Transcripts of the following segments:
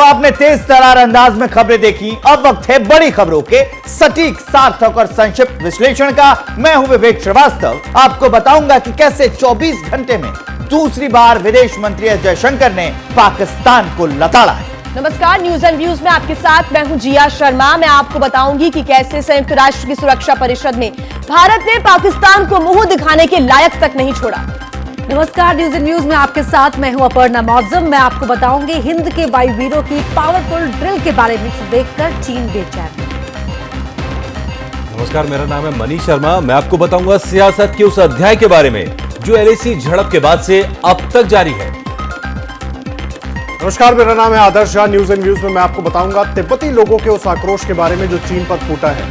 आपने तेज तरार अंदाज में खबरें देखी। अब वक्त है बड़ी खबरों के सटीक, सार्थक और संक्षिप्त विश्लेषण का। मैं हूं विवेक श्रीवास्तव। आपको बताऊंगा कि कैसे 24 घंटे में दूसरी बार विदेश मंत्री एस जयशंकर ने पाकिस्तान को लताड़ा है। नमस्कार, न्यूज एंड व्यूज में आपके साथ मैं हूं जिया शर्मा। मैं आपको बताऊंगी कि कैसे संयुक्त राष्ट्र की सुरक्षा परिषद में भारत ने पाकिस्तान को मुंह दिखाने के लायक तक नहीं छोड़ा। नमस्कार, न्यूज एंड व्यूज में आपके साथ मैं हूं अपर्णा मौजम। मैं आपको बताऊंगी हिंद के वायुवीरों की पावरफुल ड्रिल के बारे में देखकर चीन बेचैन। नमस्कार, मेरा नाम है मनीष शर्मा। मैं आपको बताऊंगा सियासत के उस अध्याय के बारे में जो एलएसी झड़प के बाद से अब तक जारी है। नमस्कार, मेरा नाम है आदर्श झा। न्यूज एंड व्यूज में मैं आपको बताऊंगा तिब्बती लोगों के उस आक्रोश के बारे में जो चीन पर फूटा है।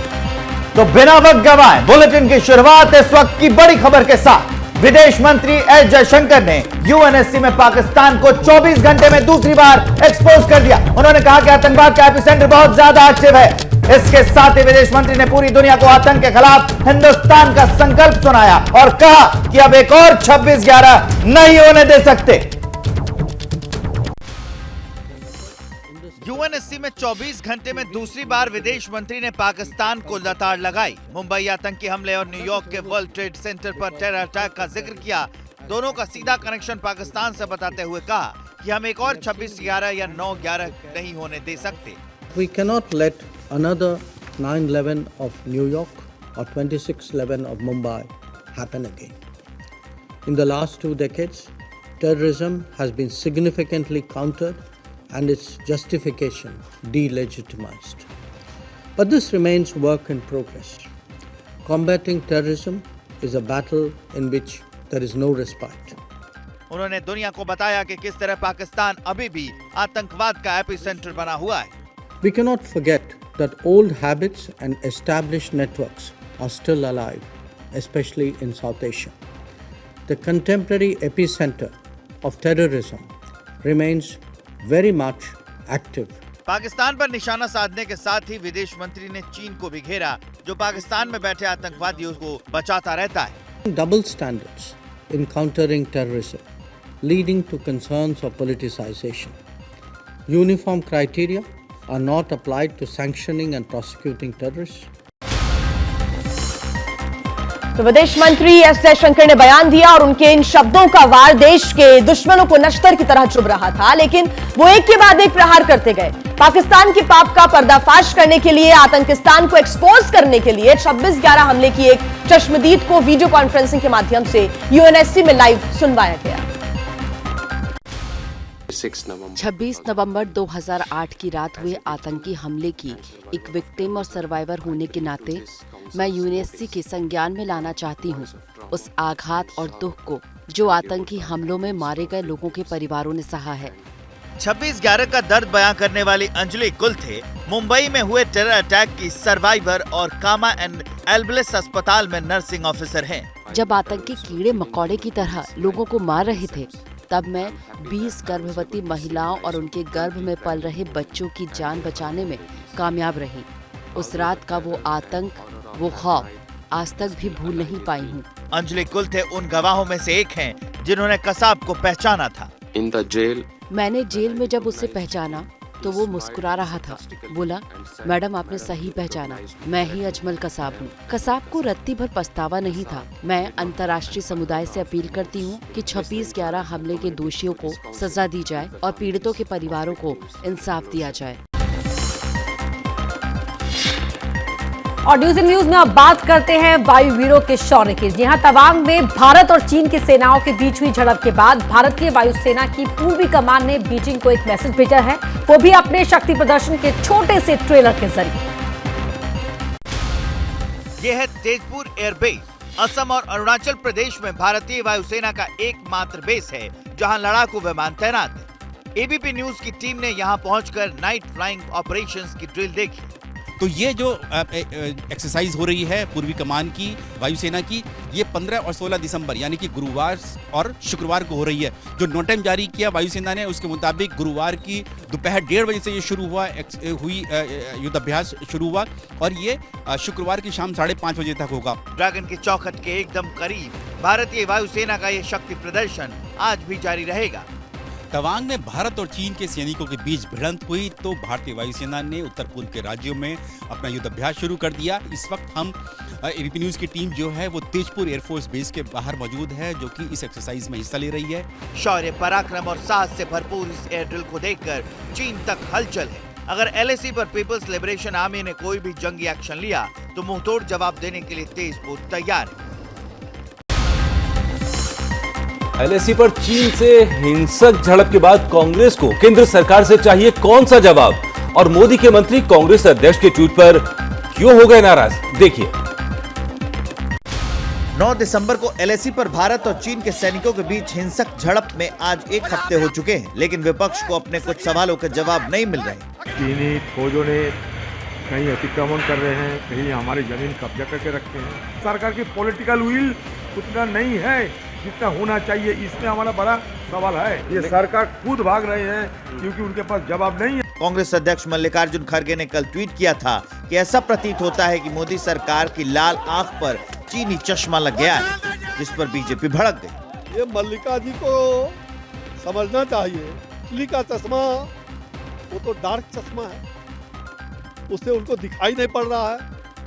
तो बिना वक्त गवाए बुलेटिन की शुरुआत इस वक्त की बड़ी खबर के साथ। विदेश मंत्री एस जयशंकर ने यूएनएससी में पाकिस्तान को 24 घंटे में दूसरी बार एक्सपोज कर दिया। उन्होंने कहा कि आतंकवाद का एपिसेंटर बहुत ज्यादा एक्टिव है। इसके साथ ही विदेश मंत्री ने पूरी दुनिया को आतंक के खिलाफ हिंदुस्तान का संकल्प सुनाया और कहा कि अब एक और 26/11 नहीं होने दे सकते। यूएनएससी में 24 घंटे में दूसरी बार विदेश मंत्री ने पाकिस्तान को लताड़ लगाई। मुंबई आतंकी हमले और न्यूयॉर्क के वर्ल्ड ट्रेड सेंटर पर टेरर अटैक का जिक्र किया। दोनों का सीधा कनेक्शन पाकिस्तान से बताते हुए कहा कि हम एक और 26/11 या 9/11 नहीं होने दे सकते। We cannot let another 9/11 of New York or 26/11 of Mumbai happen again. In the last 2 decades, terrorism has been significantly countered and its justification delegitimized. But this remains work in progress. Combating terrorism is a battle in which there is no respite. उन्होंने दुनिया को बताया कि किस तरह पाकिस्तान अभी भी आतंकवाद का एपिसेंटर बना हुआ है। We cannot forget that old habits and established networks are still alive, especially in South Asia. The contemporary epicenter of terrorism remains very much active. Pakistan पर निशाना साधने के साथ ही विदेश मंत्री ने चीन को भी घेरा, जो पाकिस्तान में बैठे आतंकवादियों को बचाता रहता है। Double standards in countering terrorism, leading to concerns of politicization. Uniform criteria are not applied to sanctioning and prosecuting terrorists. तो विदेश मंत्री एस जयशंकर ने बयान दिया और उनके इन शब्दों का वार देश के दुश्मनों को नश्तर की तरह चुभ रहा था, लेकिन वो एक के बाद एक प्रहार करते गए। पाकिस्तान की पाप का पर्दाफाश करने के लिए, आतंकिस्तान को एक्सपोज करने के लिए 26/11 हमले की एक चश्मदीद को वीडियो कॉन्फ्रेंसिंग के माध्यम से यूएनएससी में लाइव सुनवाया गया। 26 नवंबर 2008 की रात हुए आतंकी हमले की एक विक्टिम और सर्वाइवर होने के नाते मैं यूएनएससी के संज्ञान में लाना चाहती हूँ उस आघात और दुख को जो आतंकी हमलों में मारे गए लोगों के परिवारों ने सहा है। 26/11 का दर्द बयां करने वाली अंजलि कुलथे मुंबई में हुए टेरर अटैक की सर्वाइवर और कामा एंड एल्बलेस अस्पताल में नर्सिंग ऑफिसर हैं। जब आतंकी कीड़े मकोड़े की तरह लोगों को मार रहे थे, तब मैं 20 गर्भवती महिलाओं और उनके गर्भ में पल रहे बच्चों की जान बचाने में कामयाब रही। उस रात का वो आतंक, वो खौफ आज तक भी भूल नहीं पाई हूँ। अंजलि कुलथे उन गवाहों में से एक हैं जिन्होंने कसाब को पहचाना था। In the jail, मैंने जेल में जब उसे पहचाना तो वो मुस्कुरा रहा था। बोला, मैडम आपने सही पहचाना, मैं ही अजमल कसाब हूँ। कसाब को रत्ती भर पछतावा नहीं था। मैं अंतर्राष्ट्रीय समुदाय से अपील करती हूँ कि 26/11 हमले के दोषियों को सजा दी जाए और पीड़ितों के परिवारों को इंसाफ दिया जाए। और न्यूज एंड व्यूज में अब बात करते हैं वायुवीरों के शौर्य की। जी हां, तवांग में भारत और चीन की सेनाओं के बीच हुई झड़प के बाद भारतीय वायुसेना की पूर्वी कमान ने बीजिंग को एक मैसेज भेजा है, वो भी अपने शक्ति प्रदर्शन के छोटे से ट्रेलर के जरिए। यह है तेजपुर एयरबेस। असम और अरुणाचल प्रदेश में भारतीय वायुसेना का एकमात्र बेस है जहां लड़ाकू विमान तैनात है। एबीपी न्यूज की टीम ने यहां पहुंचकर नाइट फ्लाइंग ऑपरेशंस की ड्रिल देखी। तो ये जो एक्सरसाइज हो रही है पूर्वी कमान की वायुसेना की, ये 15 और 16 दिसंबर यानी कि गुरुवार और शुक्रवार को हो रही है। जो नोटम जारी किया वायुसेना ने उसके मुताबिक गुरुवार की दोपहर 1:30 बजे से ये शुरू हुआ, युद्धाभ्यास शुरू हुआ और ये शुक्रवार की शाम 5:30 बजे तक होगा। ड्रैगन के चौखट के एकदम करीब भारतीय वायुसेना का ये शक्ति प्रदर्शन आज भी जारी रहेगा। तवांग में भारत और चीन के सैनिकों के बीच भिड़ंत हुई तो भारतीय वायुसेना ने उत्तर पूर्व के राज्यों में अपना युद्ध अभ्यास शुरू कर दिया। इस वक्त हम एबीपी न्यूज की टीम जो है वो तेजपुर एयरफोर्स बेस के बाहर मौजूद है, जो कि इस एक्सरसाइज में हिस्सा ले रही है। शौर्य, पराक्रम और साहस से भरपूर इस एयर ड्रिल को देखकर चीन तक हलचल है। अगर एलएसी पर पीपल्स लिबरेशन आर्मी ने कोई भी जंगी एक्शन लिया तो मुंहतोड़ जवाब देने के लिए तेजपुर तैयार है। एलएसी पर चीन से हिंसक झड़प के बाद कांग्रेस को केंद्र सरकार से चाहिए कौन सा जवाब, और मोदी के मंत्री कांग्रेस अध्यक्ष के ट्वीट पर क्यों हो गए नाराज, देखिए। 9 दिसंबर को एलएसी पर भारत और चीन के सैनिकों के बीच हिंसक झड़प में आज 1 हफ्ते हो चुके हैं, लेकिन विपक्ष को अपने कुछ सवालों के जवाब नहीं मिल रहे। चीनी फौजों ने कहीं अतिक्रमण कर रहे हैं, कहीं हमारी जमीन कब्जा करके रखते हैं। सरकार की पॉलिटिकल विल उतना नहीं है जितना होना चाहिए, इसमें हमारा बड़ा सवाल है। ये सरकार खुद भाग रहे हैं क्योंकि उनके पास जवाब नहीं है। कांग्रेस अध्यक्ष मल्लिकार्जुन खड़गे ने कल ट्वीट किया था कि ऐसा प्रतीत होता है कि मोदी सरकार की लाल आंख पर चीनी चश्मा लग गया है, जिस पर बीजेपी भड़क गई। ये मल्लिका जी को समझना चाहिए, चीनी का चश्मा वो तो डार्क चश्मा है, उससे उनको दिखाई नहीं पड़ रहा है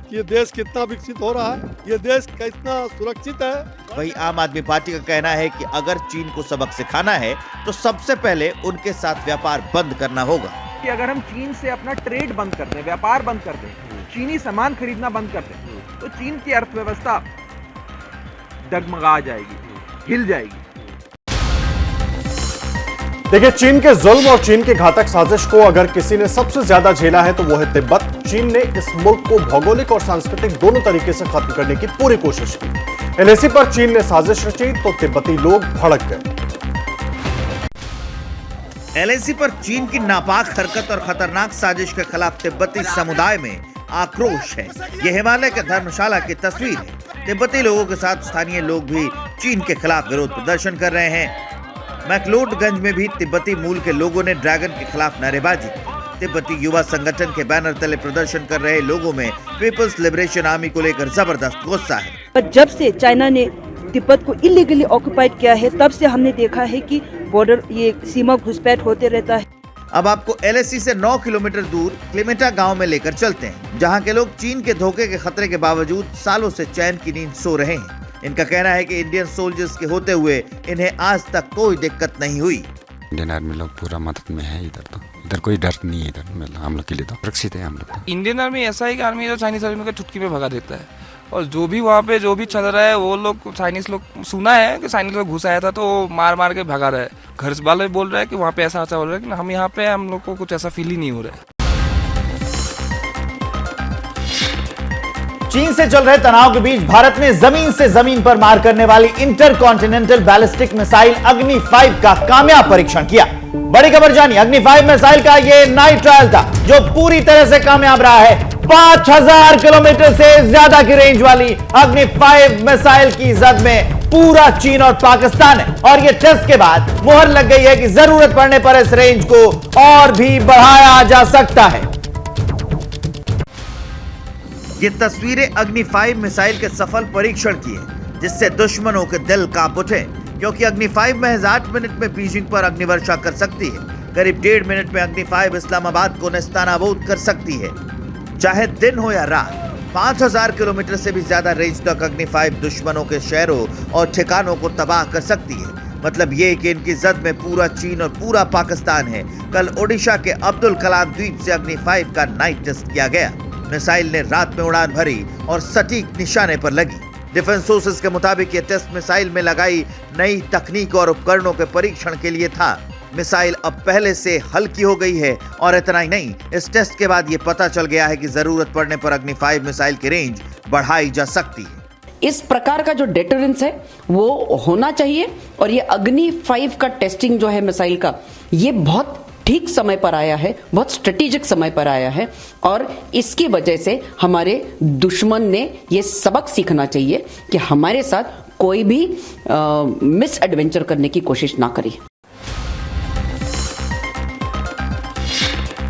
कि ये देश कितना विकसित हो रहा है, ये देश कितना सुरक्षित है। वही आम आदमी पार्टी का कहना है कि अगर चीन को सबक सिखाना है तो सबसे पहले उनके साथ व्यापार बंद करना होगा। कि अगर हम चीन से अपना ट्रेड बंद कर दें, व्यापार बंद कर दें, चीनी सामान खरीदना बंद कर दें, तो चीन की अर्थव्यवस्था डगमगा जाएगी, हिल जाएगी। देखिए, चीन के जुल्म और चीन की घातक साजिश को अगर किसी ने सबसे ज्यादा झेला है तो वो है तिब्बत। चीन ने इस मुल्क को भौगोलिक और सांस्कृतिक दोनों तरीके से खत्म करने की पूरी कोशिश की। एलएसी पर चीन ने साजिश रची तो तिब्बती लोग भड़क गए। एलएसी पर चीन की नापाक हरकत और खतरनाक साजिश के खिलाफ तिब्बती समुदाय में आक्रोश है। यह हिमालय के धर्मशाला की तस्वीर है। तिब्बती लोगों के साथ स्थानीय लोग भी चीन के खिलाफ विरोध प्रदर्शन कर रहे हैं। मैक्लोडगंज में भी तिब्बती मूल के लोगों ने ड्रैगन के खिलाफ नारेबाजी की। तिब्बती युवा संगठन के बैनर तले प्रदर्शन कर रहे लोगों में पीपल्स लिबरेशन आर्मी को लेकर जबरदस्त गुस्सा है। पर जब से चाइना ने तिब्बत को इलीगली ऑक्युपाइड किया है, तब से हमने देखा है कि बॉर्डर ये सीमा घुसपैठ होते रहता है। अब आपको एलएसी से 9 किलोमीटर दूर क्लेमेटा गांव में लेकर चलते हैं, जहां के लोग चीन के धोखे के खतरे के बावजूद सालों से चैन की नींद सो रहे हैं। इनका कहना है कि इंडियन सोल्जर्स के होते हुए इन्हें आज तक कोई दिक्कत नहीं हुई। इंडियन आर्मी लोग पूरा मदद में है, इधर कोई डर नहीं है। इधर हम लोग के लिए तो सुरक्षित है। हम लोग इंडियन आर्मी ऐसा है कि आर्मी जो चाइनीज आर्मी को चुटकी में भगा देता है, और जो भी वहाँ पे जो भी चल रहा है वो लोग चाइनीज लोग, सुना है कि चाइनीज लोग घुस आया था तो मार मार के भगा रहा है। घर वाले बोल रहे हैं कि वहाँ पे ऐसा बोल रहा है कि हम यहाँ पे हम लोग को कुछ ऐसा फील ही नहीं हो रहा है। चीन से चल रहे तनाव के बीच भारत ने जमीन से जमीन पर मार करने वाली इंटरकॉन्टिनेंटल बैलिस्टिक मिसाइल अग्नि 5 का कामयाब परीक्षण किया। बड़ी खबर जानिए, अग्नि 5 मिसाइल का यह नाइट ट्रायल था जो पूरी तरह से कामयाब रहा है। 5000 किलोमीटर से ज्यादा की रेंज वाली अग्नि 5 मिसाइल की जद में पूरा चीन और पाकिस्तान है, और यह टेस्ट के बाद मुहर लग गई है कि जरूरत पड़ने पर इस रेंज को और भी बढ़ाया जा सकता है। ये तस्वीरें अग्नि 5 मिसाइल के सफल परीक्षण की है, जिससे दुश्मनों के दिल कांप उठे, क्योंकि अग्नि 5 महज 8 मिनट में बीजिंग पर अग्निवर्षा कर सकती है। करीब 1.5 मिनट में अग्नि 5 इस्लामाबाद को नेस्तनाबूद कर सकती है, चाहे दिन हो या रात। 5000 किलोमीटर से भी ज्यादा रेंज तक अग्नि 5 दुश्मनों के शहरों और ठिकानों को तबाह कर सकती है। मतलब ये कि इनकी जद में पूरा चीन और पूरा पाकिस्तान है। कल ओडिशा के अब्दुल कलाम द्वीप से अग्नि 5 का नाइट टेस्ट किया गया। मिसाइल ने रात में उड़ान भरी और सटीक निशाने पर लगी। डिफेंस सोर्सेज के मुताबिक ये टेस्ट मिसाइल में लगाई नई तकनीक और उपकरणों के परीक्षण के लिए था। मिसाइल अब पहले से हल्की हो गई है, और इतना ही नहीं, इस टेस्ट के बाद ये पता चल गया है कि जरूरत पड़ने पर अग्नि 5 मिसाइल की रेंज बढ़ाई जा सकती है। इस प्रकार का जो डेटरेंस है वो होना चाहिए, और ये अग्नि 5 का टेस्टिंग जो है मिसाइल का, ये बहुत ठीक समय पर आया है, बहुत स्ट्रेटेजिक समय पर आया है, और इसकी वजह से हमारे दुश्मन ने ये सबक सीखना चाहिए कि हमारे साथ कोई भी मिस एडवेंचर करने की कोशिश ना करे।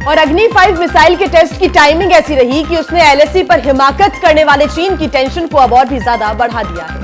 और अग्नि 5 मिसाइल के टेस्ट की टाइमिंग ऐसी रही कि उसने एलएसी पर हिमाकत करने वाले चीन की टेंशन को अब और भी ज्यादा बढ़ा दिया है।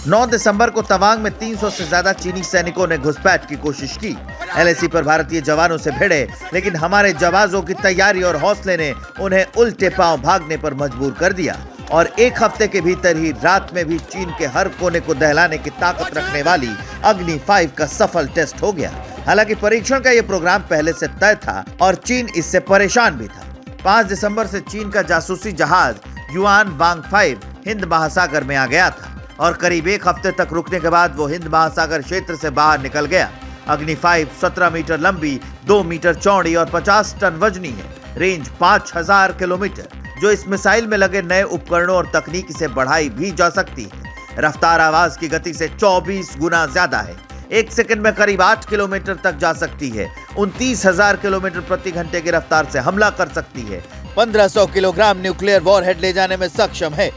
9 दिसंबर को तवांग में 300 से ज्यादा चीनी सैनिकों ने घुसपैठ की कोशिश की। एलएसी पर भारतीय जवानों से भिड़े, लेकिन हमारे जवानों की तैयारी और हौसले ने उन्हें उल्टे पांव भागने पर मजबूर कर दिया और 1 हफ्ते के भीतर ही रात में भी चीन के हर कोने को दहलाने की ताकत रखने वाली अग्नि 5 का सफल टेस्ट हो गया। हालांकि परीक्षण का यह प्रोग्राम पहले से तय था और चीन इससे परेशान भी था। 5 दिसंबर से चीन का जासूसी जहाज युआन वांग 5 हिंद महासागर में आ गया था और करीब 1 हफ्ते तक रुकने के बाद वो हिंद महासागर क्षेत्र से बाहर निकल गया। अग्नि 5 17 मीटर लंबी, 2 मीटर चौड़ी और 50 टन वजनी है। रेंज 5000 किलोमीटर, जो इस मिसाइल में लगे नए उपकरणों और तकनीक से बढ़ाई भी जा सकती है। रफ्तार आवाज की गति से 24 गुना ज्यादा है। 1 सेकंड में करीब 8 किलोमीटर तक जा सकती है। 29,000 किलोमीटर प्रति घंटे की रफ्तार से हमला कर सकती है। 1500 किलोग्राम न्यूक्लियर वॉरहेड ले जाने में सक्षम है।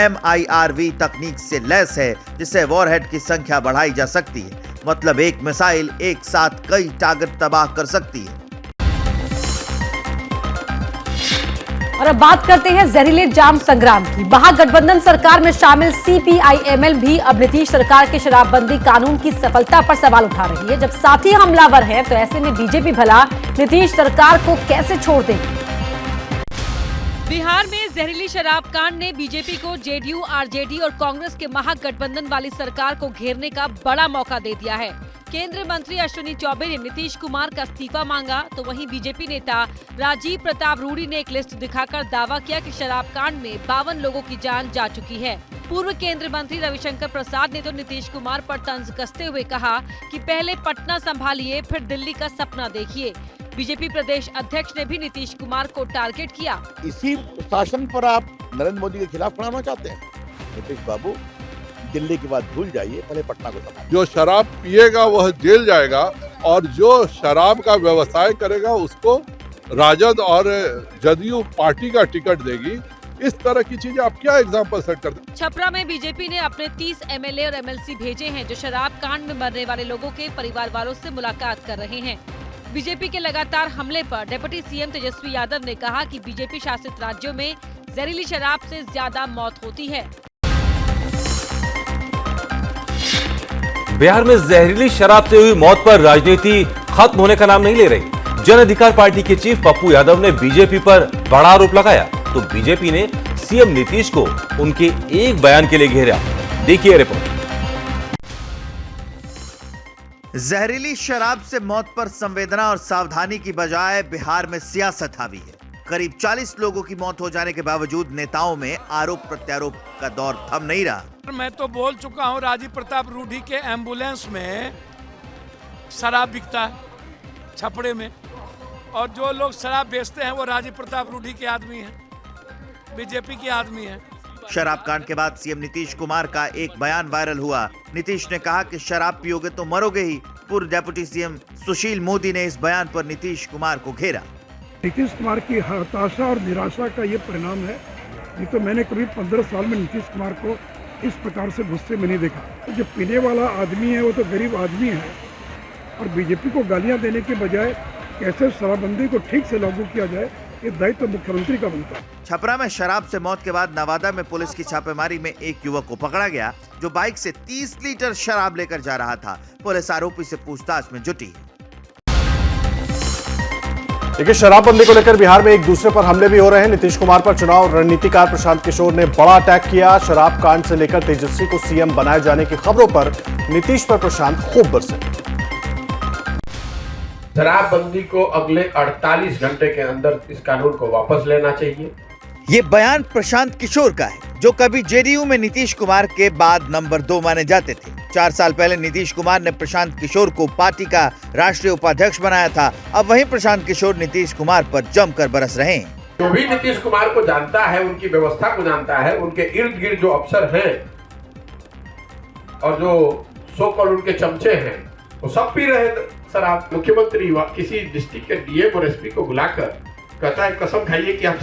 MIRV तकनीक से लैस है, जिससे वॉरहेड की संख्या बढ़ाई जा सकती है। मतलब एक मिसाइल एक साथ कई टारगेट तबाह कर सकती है। और अब बात करते हैं जहरीले जाम संग्राम की। महागठबंधन सरकार में शामिल CPI-ML भी अब नीतीश सरकार के शराबबंदी कानून की सफलता पर सवाल उठा रही है। जब साथी हमलावर हैं, तो ऐसे में बीजेपी भला नीतीश सरकार को कैसे छोड़ देगी? बिहार में जहरीली शराब कांड ने बीजेपी को जेडीयू, आरजेडी और कांग्रेस के महागठबंधन वाली सरकार को घेरने का बड़ा मौका दे दिया है। केंद्रीय मंत्री अश्विनी चौबे ने नीतीश कुमार का इस्तीफा मांगा, तो वहीं बीजेपी नेता राजीव प्रताप रूडी ने एक लिस्ट दिखाकर दावा किया कि शराब कांड में 52 लोगों की जान जा चुकी है। पूर्व केंद्रीय मंत्री रविशंकर प्रसाद ने तो नीतीश कुमार पर तंज कसते हुए कहा कि पहले पटना संभालिए, फिर दिल्ली का सपना देखिए। बीजेपी प्रदेश अध्यक्ष ने भी नीतीश कुमार को टारगेट किया। इसी शासन पर आप नरेंद्र मोदी के खिलाफ खड़ा होना चाहते हैं? नीतीश बाबू, दिल्ली की बात भूल जाइए, पहले पटना को संभालिए। जो शराब पिएगा वह जेल जाएगा और जो शराब का व्यवसाय करेगा उसको राजद और जदयू पार्टी का टिकट देगी। इस तरह की चीजें आप क्या एग्जाम्पल सेट करते हैं? छपरा में बीजेपी ने अपने 30 MLA और MLC भेजे हैं, जो शराब कांड में मरने वाले लोगों के परिवार वालों से मुलाकात कर रहे हैं। बीजेपी के लगातार हमले पर डिप्टी सीएम तेजस्वी यादव ने कहा कि बीजेपी शासित राज्यों में जहरीली शराब से ज्यादा मौत होती है। बिहार में जहरीली शराब से हुई मौत पर राजनीति खत्म होने का नाम नहीं ले रही। जन अधिकार पार्टी के चीफ पप्पू यादव ने बीजेपी पर बड़ा आरोप लगाया, तो बीजेपी ने सीएम नीतीश को उनके एक बयान के लिए घेरा। देखिए रिपोर्ट। जहरीली शराब से मौत पर संवेदना और सावधानी की बजाय बिहार में सियासत हावी है। करीब 40 लोगों की मौत हो जाने के बावजूद नेताओं में आरोप प्रत्यारोप का दौर थम नहीं रहा। मैं तो बोल चुका हूं, राजीव प्रताप रूडी के एम्बुलेंस में शराब बिकता है छपड़े में, और जो लोग शराब बेचते हैं वो राजीव प्रताप रूडी के आदमी हैं, बीजेपी के आदमी हैं। शराब कांड के बाद सीएम नीतीश कुमार का एक बयान वायरल हुआ। नीतीश ने कहा कि शराब पियोगे तो मरोगे ही। पूर्व डिप्टी सीएम सुशील मोदी ने इस बयान पर नीतीश कुमार को घेरा। नीतीश कुमार की हताशा और निराशा का ये परिणाम है। नहीं तो मैंने कभी 15 साल में नीतीश कुमार को इस प्रकार से गुस्से में नहीं देखा। जो पीने वाला आदमी है वो तो गरीब आदमी है, और बीजेपी को गालियां देने के बजाय कैसे शराबबंदी को ठीक से लागू किया जाए, ये दायित्व मुख्यमंत्री का बनता है। छपरा में शराब से मौत के बाद नवादा में पुलिस की छापेमारी में एक युवक को पकड़ा गया, जो बाइक से 30 लीटर शराब लेकर जा रहा था। पुलिस आरोपी से पूछताछ में जुटी है। देखिए, शराबबंदी को लेकर बिहार में एक दूसरे पर हमले भी हो रहे हैं। नीतीश कुमार पर चुनाव रणनीतिकार प्रशांत किशोर ने बड़ा अटैक किया। शराब कांड से लेकर तेजस्वी को सीएम बनाए जाने की खबरों पर नीतीश पर प्रशांत खूब बरसे। शराबबंदी को अगले 48 घंटे के अंदर इस कानून को वापस लेना चाहिए। ये बयान प्रशांत किशोर का है, जो कभी जेडीयू में नीतीश कुमार के बाद नंबर 2 माने जाते थे। 4 साल पहले नीतीश कुमार ने प्रशांत किशोर को पार्टी का राष्ट्रीय उपाध्यक्ष बनाया था। अब वहीं प्रशांत किशोर नीतीश कुमार पर जमकर बरस रहे हैं। जो भी नीतीश कुमार को जानता है, उनकी व्यवस्था को जानता है, उनके इर्द गिर्द जो अफसर हैं और जो सो कॉल उनके चमचे हैं, वो सब पी रहे शराब। मुख्यमंत्री किसी डिस्ट्रिक्ट के डीएम और एसपी को बुलाकर कहता है, कसम खाइए कि आप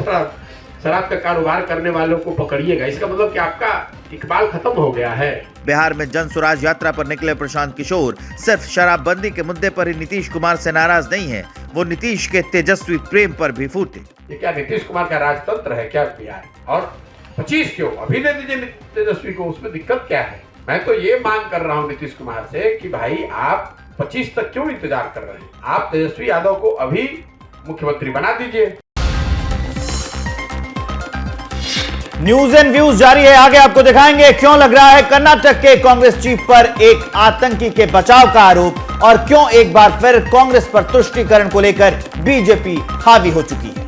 शराब का कारोबार करने वालों को पकड़िएगा। इसका मतलब कि आपका इकबाल खत्म हो गया है। बिहार में जन स्वराज यात्रा पर निकले प्रशांत किशोर सिर्फ शराबबंदी के मुद्दे पर ही नीतीश कुमार से नाराज नहीं है, वो नीतीश के तेजस्वी प्रेम पर भी फूटे। ये क्या नीतीश कुमार का राजतंत्र है क्या बिहार? और 25 क्यों? अभी दे दीजिए तेजस्वी को, उसमें दिक्कत क्या है? मैं तो ये मांग कर रहा हूं नीतीश कुमार से कि भाई आप 25 तक क्यों इंतजार कर रहे हैं? आप तेजस्वी यादव को अभी मुख्यमंत्री बना दीजिए। न्यूज एंड व्यूज जारी है, आगे आपको दिखाएंगे क्यों लग रहा है कर्नाटक के कांग्रेस चीफ पर एक आतंकी के बचाव का आरोप और क्यों एक बार फिर कांग्रेस पर तुष्टीकरण को लेकर बीजेपी हावी हो चुकी है।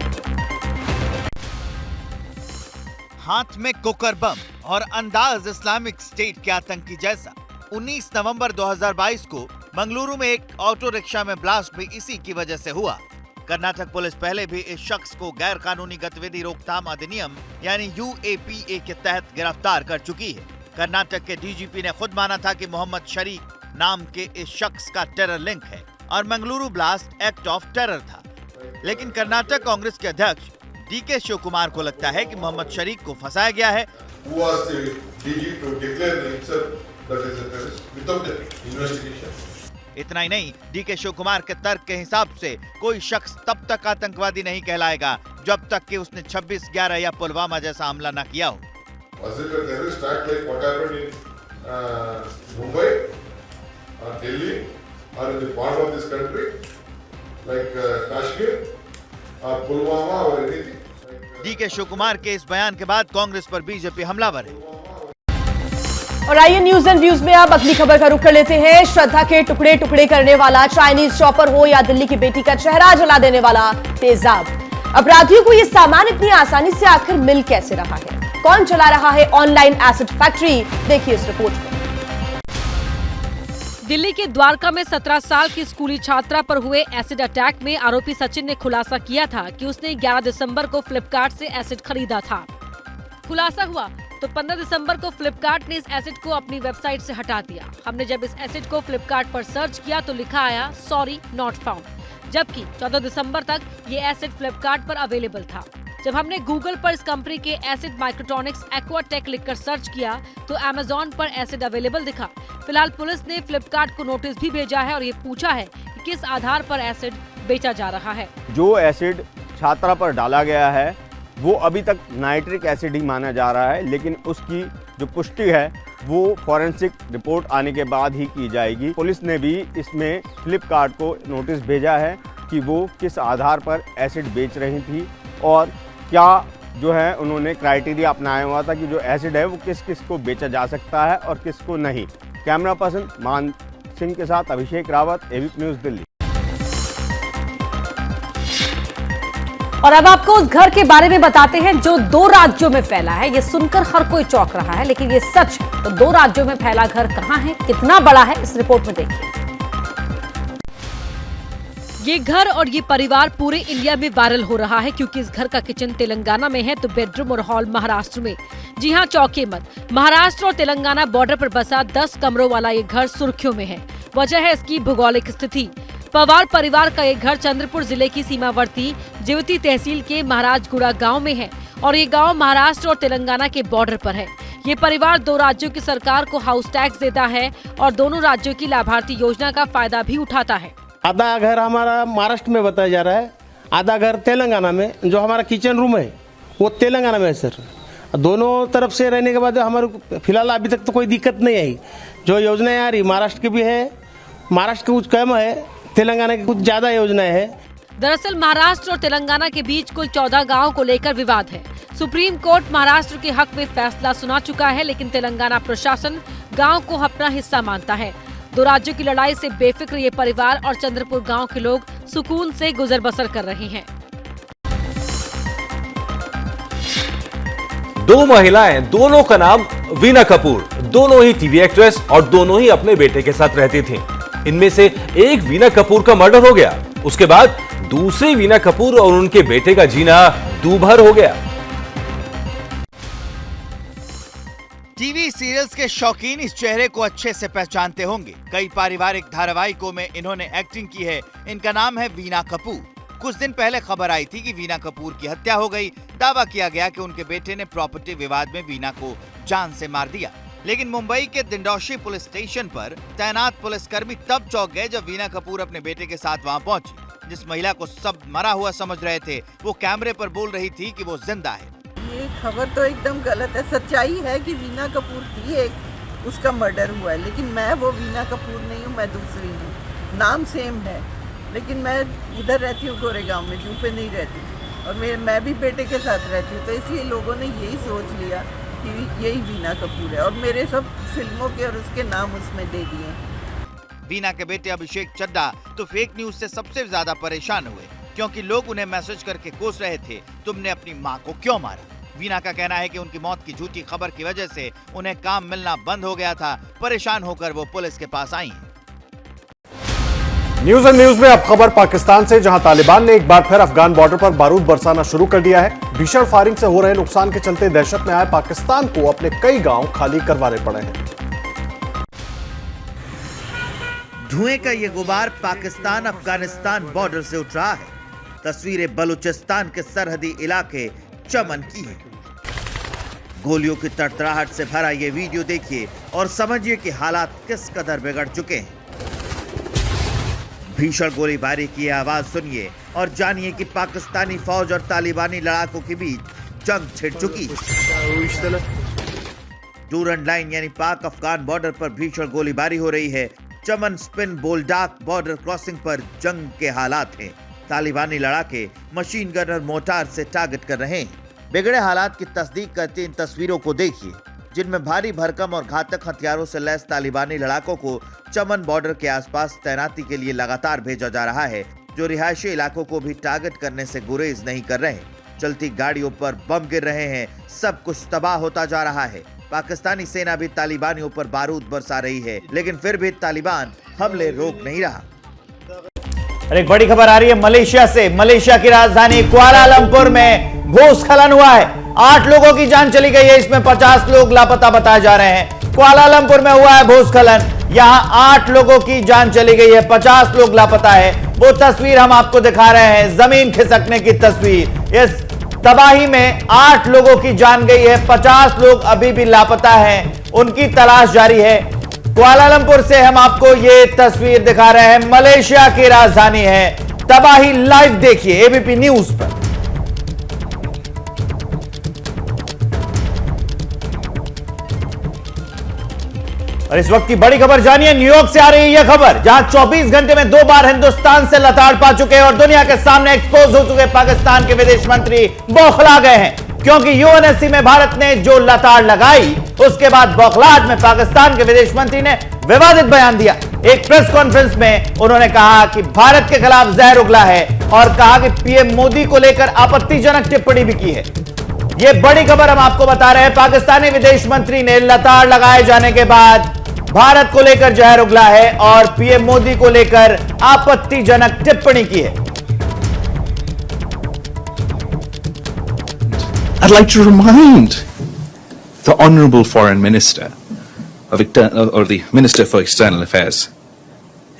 हाथ में कुकर बम और अंदाज इस्लामिक स्टेट के आतंकी जैसा 19 नवंबर 2022 को मंगलुरु में एक ऑटो रिक्शा में ब्लास्ट भी इसी की वजह से हुआ। कर्नाटक पुलिस पहले भी इस शख्स को गैर कानूनी गतिविधि रोकथाम अधिनियम यानी UAPA के तहत गिरफ्तार कर चुकी है। कर्नाटक के डीजीपी ने खुद माना था कि मोहम्मद शरीक नाम के इस शख्स का टेरर लिंक है और Mangaluru blast act of terror था। लेकिन कर्नाटक कांग्रेस के अध्यक्ष DK शिव कुमार को लगता है कि मोहम्मद शरीक को फंसाया गया है। इतना ही नहीं, DK शिव कुमार के तर्क के हिसाब से कोई शख्स तब तक आतंकवादी नहीं कहलाएगा जब तक कि उसने 26/11 या पुलवामा जैसा हमला न किया हो। DK शिव कुमार के इस बयान के बाद कांग्रेस पर बीजेपी हमलावर है। और आइए न्यूज एंड व्यूज में अब अगली खबर का रुख कर लेते हैं। श्रद्धा के टुकड़े टुकड़े करने वाला चाइनीज चॉपर हो या दिल्ली की बेटी का चेहरा जला देने वाला तेजाब, अपराधियों को यह सामान इतनी आसानी से आखिर मिल कैसे रहा है? कौन चला रहा है ऑनलाइन एसिड फैक्ट्री? देखिए इस रिपोर्ट में। दिल्ली के द्वारका में 17 साल की स्कूली छात्रा पर हुए एसिड अटैक में आरोपी सचिन ने खुलासा किया था कि उसने 11 दिसंबर को फ्लिपकार्ट से एसिड खरीदा था। खुलासा हुआ तो 15 दिसंबर को फ्लिपकार्ट ने इस एसिड को अपनी वेबसाइट से हटा दिया। हमने जब इस एसिड को फ्लिपकार्ट पर सर्च किया तो लिखा आया सॉरी नॉट फाउंड, जबकि 14 दिसंबर तक ये एसिड फ्लिपकार्ट पर अवेलेबल था। जब हमने गूगल पर इस कंपनी के एसिड माइक्रोट्रॉनिक्स एक्वाटेक लिखकर सर्च किया तो अमेजॉन पर एसिड अवेलेबल दिखा। फिलहाल पुलिस ने फ्लिपकार्ट को नोटिस भी भेजा है और ये पूछा है कि किस आधार पर एसिड बेचा जा रहा है। जो एसिड छात्रा पर डाला गया है वो अभी तक नाइट्रिक एसिड ही माना जा रहा है, लेकिन उसकी जो पुष्टि है वो फॉरेंसिक रिपोर्ट आने के बाद ही की जाएगी। पुलिस ने भी इसमें फ्लिपकार्ट को नोटिस भेजा है कि वो किस आधार पर एसिड बेच रही थी और क्या जो है उन्होंने क्राइटेरिया अपनाया हुआ था कि जो एसिड है वो किस किस को बेचा जा सकता है और किस को नहीं। कैमरा पर्सन मान सिंह के साथ अभिषेक रावत, एबीपी न्यूज़ दिल्ली। और अब आपको उस घर के बारे में बताते हैं जो 2 राज्यों में फैला है। ये सुनकर हर कोई चौंक रहा है, लेकिन ये सच है। तो 2 राज्यों में फैला घर कहां है, कितना बड़ा है, इस रिपोर्ट में देखिए। ये घर और ये परिवार पूरे इंडिया में वायरल हो रहा है क्योंकि इस घर का किचन तेलंगाना में है तो बेडरूम और हॉल महाराष्ट्र में। जी हाँ, चौंके मत, महाराष्ट्र और तेलंगाना बॉर्डर पर बसा 10 कमरों वाला ये घर सुर्खियों में है। वजह है इसकी भौगोलिक स्थिति। पवार परिवार का ये घर चंद्रपुर जिले की सीमावर्ती जिवती तहसील के महाराजगुड़ा गांव में है और ये गांव महाराष्ट्र और तेलंगाना के बॉर्डर पर है। ये परिवार 2 राज्यों की सरकार को हाउस टैक्स देता है और दोनों राज्यों की लाभार्थी योजना का फायदा भी उठाता है। आधा घर हमारा महाराष्ट्र में बताया जा रहा है, आधा घर तेलंगाना में। जो हमारा किचन रूम है वो तेलंगाना में है सर। दोनों तरफ से रहने के बाद हमारे फिलहाल अभी तक तो कोई दिक्कत नहीं आई। जो योजनाएं आ रही महाराष्ट्र की भी है, महाराष्ट्र की कुछ कम है, तेलंगाना की कुछ ज्यादा योजनाएं है। दरअसल महाराष्ट्र और तेलंगाना के बीच कुल 14 गांवों को लेकर विवाद है। सुप्रीम कोर्ट महाराष्ट्र के हक में फैसला सुना चुका है, लेकिन तेलंगाना प्रशासन गांव को अपना हिस्सा मानता है। 2 राज्यों की लड़ाई से बेफिक्र ये परिवार और चंद्रपुर गांव के लोग सुकून से गुजर बसर कर रहे हैं। 2 महिलाएं, दोनों का नाम वीना कपूर, दोनों ही टीवी एक्ट्रेस और दोनों ही अपने बेटे के साथ रहती थीं। इनमें से एक वीना कपूर का मर्डर हो गया, उसके बाद दूसरी वीना कपूर और उनके बेटे का जीना दूभर हो गया। टीवी सीरियल्स के शौकीन इस चेहरे को अच्छे से पहचानते होंगे। कई पारिवारिक धारावाहिकों में इन्होंने एक्टिंग की है। इनका नाम है वीना कपूर। कुछ दिन पहले खबर आई थी कि वीना कपूर की हत्या हो गई। दावा किया गया कि उनके बेटे ने प्रॉपर्टी विवाद में वीना को जान से मार दिया। लेकिन मुंबई के दिंडोशी पुलिस स्टेशन पर तैनात पुलिसकर्मी तब चौंक गए जब वीना कपूर अपने बेटे के साथ वहां पहुंची। जिस महिला को सब मरा हुआ समझ रहे थे वो कैमरे पर बोल रही थी कि वो जिंदा है। ये खबर तो एकदम गलत है। सच्चाई है कि वीना कपूर थी एक उसका मर्डर हुआ है, लेकिन मैं वो वीना कपूर नहीं हूँ, मैं दूसरी हूँ। नाम सेम है, लेकिन मैं इधर रहती हूँ गोरेगांव में, जू पे नहीं रहती, और मैं भी बेटे के साथ रहती हूँ। तो इसलिए लोगों ने यही सोच लिया कि यही वीना कपूर है, और मेरे सब फिल्मों के और उसके नाम उसमें दे दिए। वीना के बेटे अभिषेक चड्डा तो फेक न्यूज से सबसे ज्यादा परेशान हुए, क्योंकि लोग उन्हें मैसेज करके कोस रहे थे, तुमने अपनी मां को क्यों मारा। वीना का कहना है कि उनकी मौत की झूठी खबर की वजह से उन्हें काम मिलना बंद हो गया था। परेशान होकर वो पुलिस के पास आई हैं। न्यूज एंड न्यूज में अब खबर पाकिस्तान से, जहां तालिबान ने एक बार फिर अफगान बॉर्डर पर बारूद बरसाना शुरू कर दिया है। भीषण फायरिंग से हो रहे नुकसान के चलते दहशत में आए पाकिस्तान को अपने कई गांव खाली करवाने पड़े हैं। धुएं का ये गुबार पाकिस्तान अफगानिस्तान बॉर्डर से उठ रहा है। तस्वीरें बलूचिस्तान के सरहदी इलाके चमन की है। गोलियों की तड़तड़ाहट से भरा ये वीडियो देखिए और समझिए कि हालात किस कदर बिगड़ चुके हैं। भीषण गोलीबारी की आवाज सुनिए और जानिए कि पाकिस्तानी फौज और तालिबानी लड़ाकों के बीच जंग छिड़ चुकी है। डूरन लाइन यानी पाक अफगान बॉर्डर पर भीषण गोलीबारी हो रही है। चमन स्पिन बोलडाक बॉर्डर क्रॉसिंग पर जंग के हालात हैं। तालिबानी लड़ाके मशीन गन और मोर्टार से टारगेट कर रहे हैं। बिगड़े हालात की तस्दीक करती इन तस्वीरों को देखिए, जिनमें भारी भरकम और घातक हथियारों से लैस तालिबानी लड़ाकों को चमन बॉर्डर के आसपास तैनाती के लिए लगातार भेजा जा रहा है, जो रिहायशी इलाकों को भी टारगेट करने से गुरेज नहीं कर रहे। चलती गाड़ियों पर बम गिर रहे हैं, सब कुछ तबाह होता जा रहा है। पाकिस्तानी सेना भी तालिबानियों पर बारूद बरसा रही है, लेकिन फिर भी तालिबान हमले रोक नहीं रहा। और एक बड़ी खबर आ रही है मलेशिया से। मलेशिया की राजधानी कुआलालंपुर में भूस्खलन हुआ है। 8 लोगों की जान चली गई है, इसमें 50 लोग लापता बताए जा रहे हैं। कुआलालंपुर में हुआ है भूस्खलन, यहां 8 लोगों की जान चली गई है, 50 लोग लापता है। वो तस्वीर हम आपको दिखा रहे हैं, जमीन खिसकने की तस्वीर। इस तबाही में 8 लोगों की जान गई है, 50 लोग अभी भी लापता हैं, उनकी तलाश जारी है। कुआलालंपुर से हम आपको ये तस्वीर दिखा रहे हैं, मलेशिया की राजधानी है। तबाही लाइव देखिए एबीपी न्यूज पर। और इस वक्त की बड़ी खबर जानिए, न्यूयॉर्क से आ रही है यह खबर, जहां 24 घंटे में 2 बार हिंदुस्तान से लताड़ पा चुके हैं और दुनिया के सामने एक्सपोज हो चुके पाकिस्तान के विदेश मंत्री बौखला गए हैं, क्योंकि यूएनएससी में भारत ने जो लताड़ लगाई उसके बाद बौखलाहट में पाकिस्तान के विदेश मंत्री ने विवादित बयान दिया। एक प्रेस कॉन्फ्रेंस में उन्होंने कहा कि भारत के खिलाफ जहर उगला है और कहा कि पीएम मोदी को लेकर आपत्तिजनक टिप्पणी भी की है। यह बड़ी खबर हम आपको बता रहे हैं। पाकिस्तानी विदेश मंत्री ने लताड़ लगाए जाने के बाद भारत को लेकर जहर उगला है और पीएम मोदी को लेकर आपत्तिजनक टिप्पणी की है। I'd like to remind the Honourable Foreign Minister or the Minister for External Affairs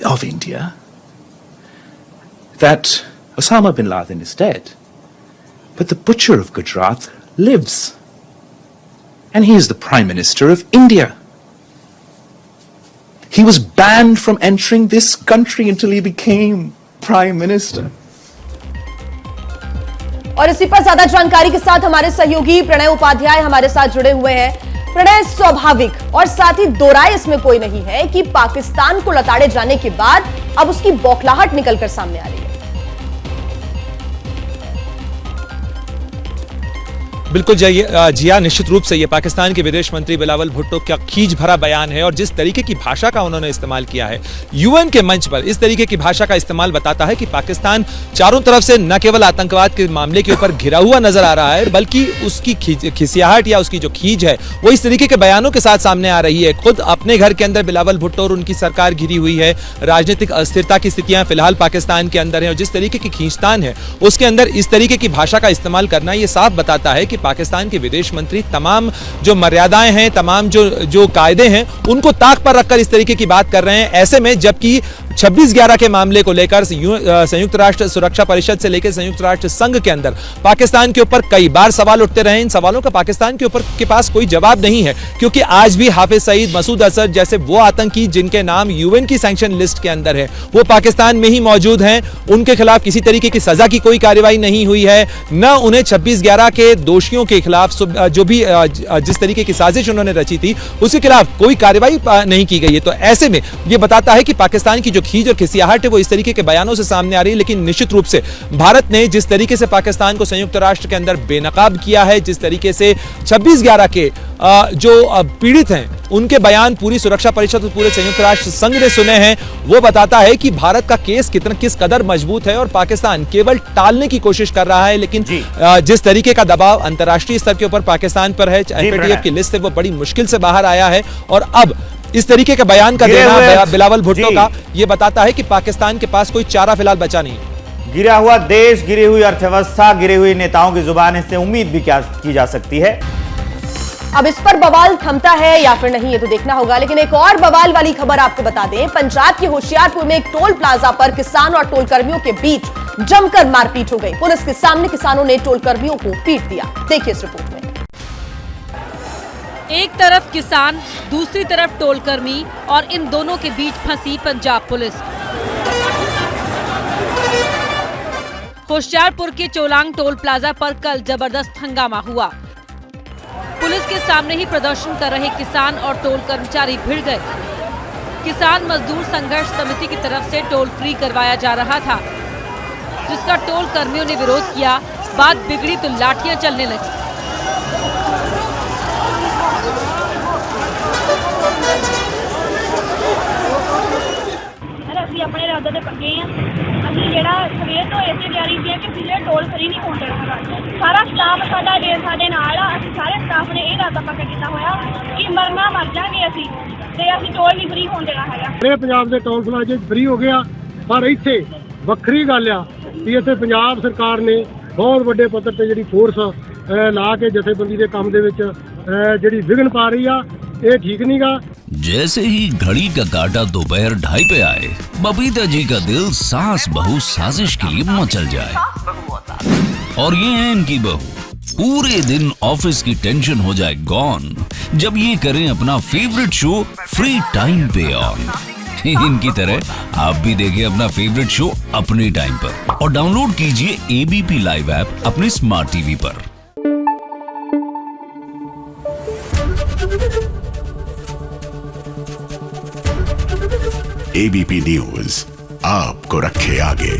of India that Osama bin Laden is dead, but the butcher of Gujarat lives, and he is the Prime Minister of India. He was banned from entering this country until he became Prime Minister. और इसी पर ज्यादा जानकारी के साथ हमारे सहयोगी प्रणय उपाध्याय हमारे साथ जुड़े हुए हैं। प्रणय, स्वाभाविक और साथ ही दो राय इसमें कोई नहीं है कि पाकिस्तान को लताड़े जाने के बाद अब उसकी बौखलाहट निकलकर सामने आ रही है। बिल्कुल जिया, निश्चित रूप से ये पाकिस्तान के विदेश मंत्री बिलावल भुट्टो का खींच भरा बयान है और जिस तरीके की भाषा का उन्होंने इस्तेमाल किया है यूएन के मंच पर, इस तरीके की भाषा का इस्तेमाल बताता है कि पाकिस्तान चारों तरफ से न केवल आतंकवाद के मामले के ऊपर घिरा हुआ नजर आ रहा है, बल्कि उसकी खिसियाहट या उसकी जो खींच है वो इस तरीके के बयानों के साथ सामने आ रही है। खुद अपने घर के अंदर बिलावल भुट्टो और उनकी सरकार घिरी हुई है, राजनीतिक अस्थिरता की स्थितियां फिलहाल पाकिस्तान के अंदर है और जिस तरीके की खींचतान है उसके अंदर इस तरीके की भाषा का इस्तेमाल करना ये साफ बताता है कि पाकिस्तान के विदेश मंत्री तमाम जो मर्यादाएं हैं, तमाम जो कायदे हैं उनको ताक पर रखकर इस तरीके की बात कर रहे हैं। ऐसे में जबकि 26/11 के मामले को लेकर संयुक्त राष्ट्र सुरक्षा परिषद से लेकर संयुक्त राष्ट्र संघ के अंदर पाकिस्तान के ऊपर कई बार सवाल उठते रहे। इन सवालों का पाकिस्तान के पास कोई जवाब नहीं है, क्योंकि आज भी हाफिज सईद, मसूद अजहर जैसे वो आतंकी जिनके नाम यूएन की सैंक्शन लिस्ट के अंदर है, वो पाकिस्तान में ही मौजूद हैं। उनके खिलाफ किसी तरीके की सजा की कोई कार्रवाई नहीं हुई है, न उन्हें 26/11 के दोषियों के खिलाफ जो भी जिस तरीके की साजिश उन्होंने रची थी उसके खिलाफ कोई कार्रवाई नहीं की गई है। तो ऐसे में ये बताता है कि पाकिस्तान की जो खीज और खिसियाहट है वो इस तरीके के बयानों से सामने आ रही है। लेकिन निश्चित रूप से भारत ने जिस तरीके से पाकिस्तान को संयुक्त राष्ट्र के अंदर बेनकाब किया है, जिस तरीके से 26/11 के जो पीड़ित हैं उनके बयान पूरी सुरक्षा परिषद और पूरे संयुक्त राष्ट्र संघ ने सुने हैं, वो बताता है कि भारत का केस किस कदर मजबूत है और पाकिस्तान केवल टालने की कोशिश कर रहा है। लेकिन जिस तरीके का दबाव अंतर्राष्ट्रीय स्तर के ऊपर पाकिस्तान पर है, एफएटीएफ की लिस्ट से वो बड़ी मुश्किल से बाहर आया है, और अब इस तरीके के बयान का देना बिलावल भुट्टो का ये बताता है कि पाकिस्तान के पास कोई चारा फिलहाल बचा नहीं। गिरा हुआ देश, गिरी हुई अर्थव्यवस्था, गिरी हुई नेताओं की जुबान, इससे उम्मीद भी क्या की जा सकती है? अब इस पर बवाल थमता है या फिर नहीं, ये तो देखना होगा। लेकिन एक और बवाल वाली खबर आपको बता दें, पंजाब के होशियारपुर में एक टोल प्लाजा पर किसान और टोल कर्मियों के बीच जमकर मारपीट हो गई। पुलिस के सामने किसानों ने टोल कर्मियों को पीट दिया। देखिए इस रिपोर्ट में। एक तरफ किसान, दूसरी तरफ टोल कर्मी, और इन दोनों के बीच फंसी पंजाब पुलिस। होशियारपुर के चोलांग टोल प्लाजा पर कल जबरदस्त हंगामा हुआ। पुलिस के सामने ही प्रदर्शन कर रहे किसान और टोल कर्मचारी भिड़ गए। किसान मजदूर संघर्ष समिति की तरफ से टोल फ्री करवाया जा रहा था, जिसका टोल कर्मियों ने विरोध किया। बात बिगड़ी तो लाठियां चलने लगी। ਅਸੀਂ ਆਪਣੇ ਇਰਾਦੇ ਤੇ ਪੱਕੇ ਆ। ਅਸੀਂ ਜਿਹੜਾ ਸਵੇਰ ਤੋਂ ਇਸੇ ਤਿਆਰੀ ਸੀ ਕਿ ਜ਼ਿਲ੍ਹੇ ਟੋਲ ਫਰੀ ਨਹੀਂ ਹੋਣ ਦੇਣਾ। ਸਾਰਾ ਸਟਾਫ ਸਾਡਾ ਸਾਡੇ ਨਾਲ ਆ। ਅਸੀਂ ਸਾਰੇ ਸਟਾਫ ਨੇ ਇਹ ਇਰਾਦਾ ਪੱਕਾ ਕੀਤਾ ਹੋਇਆ ਕਿ ਮਰਨਾ ਮਰ ਜਾਾਂਗੇ ਅਸੀਂ, ਤੇ ਅਸੀਂ ਟੋਲ ਨਹੀਂ ਫਰੀ ਹੋਣ ਦੇਣਾ ਹੈਗਾ। ਸਾਰੇ ਪੰਜਾਬ ਦੇ ਟੋਲ ਪਲਾਜ਼ੇ ਫਰੀ ਹੋ ਗਿਆ, ਪਰ ਇੱਥੇ ਵੱਖਰੀ ਗੱਲ ਆ ਕਿ ਇੱਥੇ ਪੰਜਾਬ ਸਰਕਾਰ ਨੇ ਬਹੁਤ ਵੱਡੇ ਪੱਧਰ ਤੇ ਜਿਹੜੀ ਫੋਰਸ ਲਾ ਕੇ ਜਥੇਬੰਦੀ ਦੇ ਕੰਮ ਦੇ ਵਿੱਚ ਜਿਹੜੀ ਵਿਘਨ ਪਾ ਰਹੀ ਆ, ये ठीक नहीं का। जैसे ही घड़ी का काटा दोपहर 2:30 पे आए, बबीता जी का दिल सास बहू साजिश के लिए मचल जाए। और ये है इनकी बहू, पूरे दिन ऑफिस की टेंशन हो जाए गॉन जब ये करें अपना फेवरेट शो फ्री टाइम पे ऑन। इनकी तरह आप भी देखें अपना फेवरेट शो अपने टाइम पर और डाउनलोड कीजिए ABP लाइव ऐप अपने स्मार्ट टीवी पर। ABP न्यूज आपको रखे आगे।